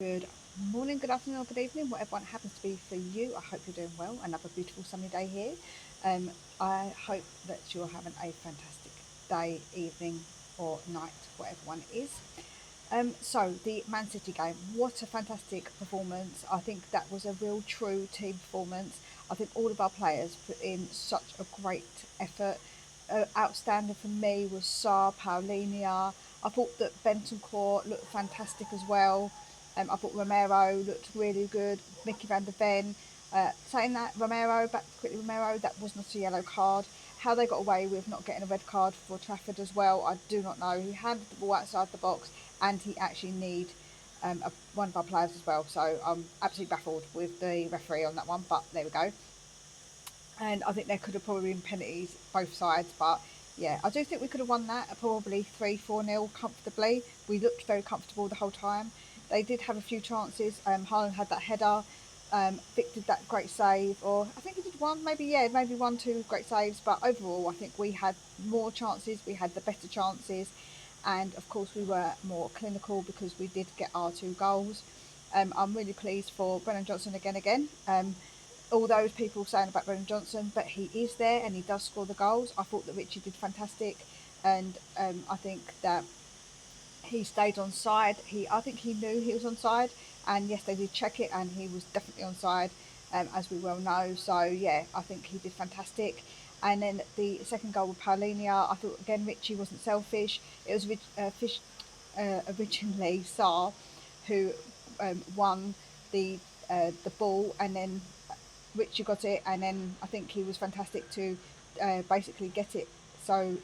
Good morning, good afternoon, or good evening, whatever one happens to be for you. I hope you're doing well. Another beautiful sunny day here. Um, I hope that you're having a fantastic day, evening, or night, whatever one is. So the Man City game, what a fantastic performance. I think that was a real true team performance. I think all of our players put in such a great effort. Outstanding for me was Sarr, Paulinia. I thought that Bentancur looked fantastic as well. I thought Romero looked really good. Mickey van der Ven. Saying that, Romero, back quickly, Romero, that was not a yellow card. How they got away with not getting a red card for Trafford as well, I do not know. He handed the ball outside the box and he actually need one of our players as well. So I'm absolutely baffled with the referee on that one, but there we go. And I think there could have probably been penalties both sides, but yeah, I do think we could have won that probably 3-4 nil comfortably. We looked very comfortable the whole time. They did have a few chances. Haaland had that header. Vic did that great save, or I think he did one, maybe, yeah, maybe one, two great saves. But overall, I think we had more chances. We had the better chances, and of course, we were more clinical because we did get our 2 goals. I'm really pleased for Brennan Johnson again. All those people saying about Brennan Johnson, but he is there and he does score the goals. I thought that Richie did fantastic, and I think that he stayed on side. I think he knew he was on side, and yes, they did check it, and he was definitely on side, as we well know. So yeah, I think he did fantastic. And then the second goal with Paulinia, I thought again Richie wasn't selfish. It was originally Sarr who won the ball, and then Richie got it, and then I think he was fantastic to basically get it. So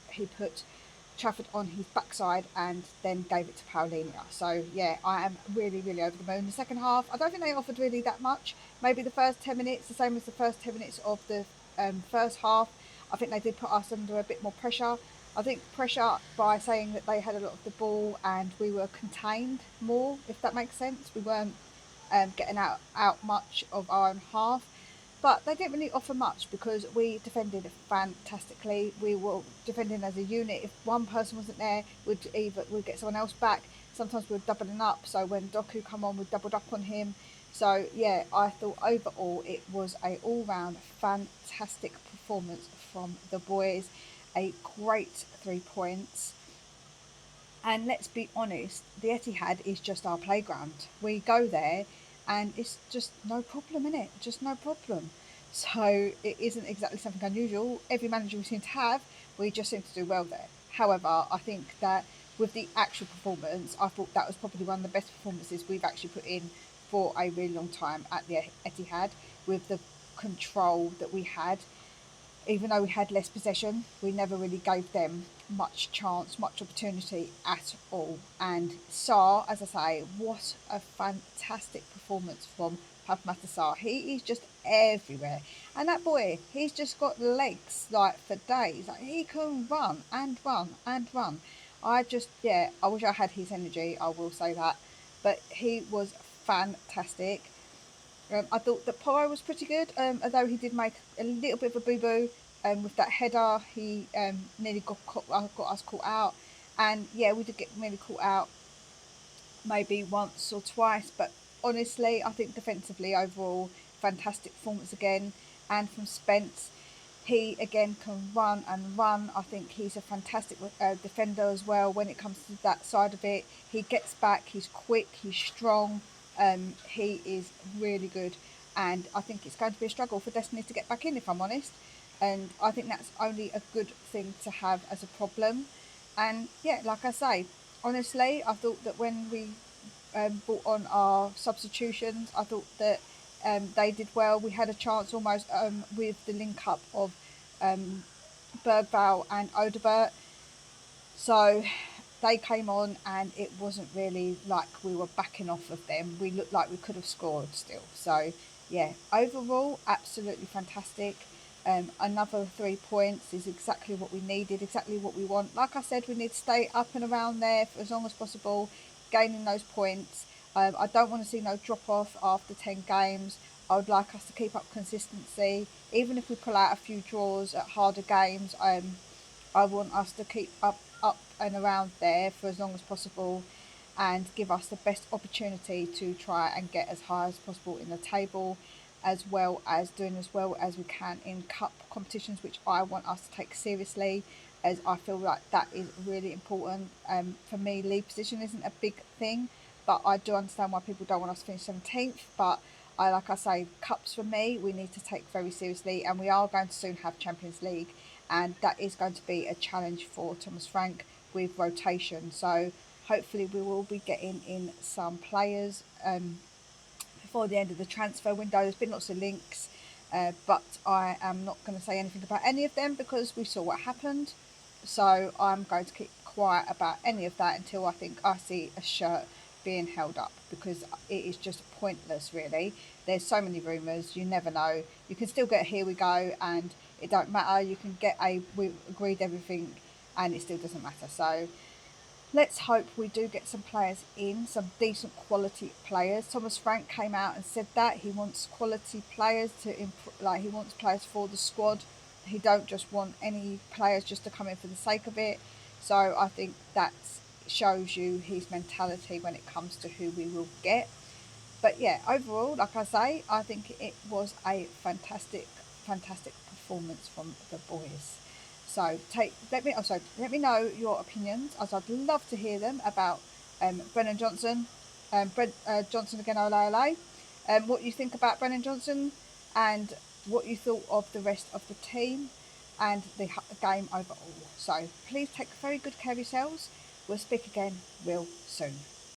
he put Trafford on his backside and then gave it to Paulinia. So yeah, I am really over the moon. The second half, I don't think they offered really that much. Maybe the first 10 minutes, the same as the first 10 minutes of the first half. I think they did put us under a bit more pressure. I think pressure by saying that they had a lot of the ball and we were contained more, if that makes sense. We weren't getting out much of our own half. But they didn't really offer much because we defended fantastically. We were defending as a unit. If one person wasn't there, we'd get someone else back. Sometimes we were doubling up. So when Doku come on, we doubled up on him. So yeah, I thought overall it was a all round fantastic performance from the boys. A great 3 points. And let's be honest, the Etihad is just our playground. We go there and it's just no problem in it, just no problem. So it isn't exactly something unusual. Every manager we seem to have, we just seem to do well there. However, I think that with the actual performance, I thought that was probably one of the best performances we've actually put in for a really long time at the Etihad, with the control that we had. Even though we had less possession, we never really gave them much chance, much opportunity at all. And Sarr, as I say, what a fantastic performance from Pathmata Sarr. He is just everywhere. And that boy, he's just got legs like for days. Like, he can run and run and run. Yeah, I wish I had his energy, I will say that. But he was fantastic. I thought that Porro was pretty good, although he did make a little bit of a boo boo with that header. He nearly got us caught out, and yeah, we did get nearly caught out maybe once or twice. But honestly, I think defensively overall, fantastic performance again. And from Spence, he again can run and run. I think he's a fantastic defender as well when it comes to that side of it. He gets back, he's quick, he's strong. He is really good. And I think it's going to be a struggle for Destiny to get back in, if I'm honest. And I think that's only a good thing to have as a problem. And yeah, like I say, honestly, I thought that when we brought on our substitutions, I thought that they did well. We had a chance almost with the link up of Bergvall and Odebert. So they came on and it wasn't really like we were backing off of them. We looked like we could have scored still. So yeah, overall, absolutely fantastic. Another 3 points is exactly what we needed, exactly what we want. Like I said, we need to stay up and around there for as long as possible, gaining those points. I don't want to see no drop off after 10 games. I would like us to keep up consistency, even if we pull out a few draws at harder games. I want us to keep up and around there for as long as possible. and give us the best opportunity to try and get as high as possible in the table, as well as doing as well as we can in cup competitions, which I want us to take seriously, as I feel like that is really important. For me, league position isn't a big thing, but I do understand why people don't want us to finish 17th. But like I say, cups for me, we need to take very seriously, and we are going to soon have Champions League, and that is going to be a challenge for Thomas Frank with rotation. So hopefully we will be getting in some players before the end of the transfer window. There's been lots of links, but I am not going to say anything about any of them because we saw what happened. So I'm going to keep quiet about any of that until I think I see a shirt being held up, because it is just pointless, really. There's so many rumours, you never know. You can still get here we go, and it don't matter. You can get a we agreed everything, and it still doesn't matter. So let's hope we do get some players in, some decent quality players. Thomas Frank came out and said that he wants quality players to improve, like he wants players for the squad. He don't just want any players just to come in for the sake of it. So I think that shows you his mentality when it comes to who we will get. But yeah, overall, like I say, I think it was a fantastic performance from the boys. So let me know your opinions, as I'd love to hear them about Brennan Johnson, Johnson again, ole ole. What you think about Brennan Johnson, and what you thought of the rest of the team, and the game overall. So please take very good care of yourselves. We'll speak again real soon.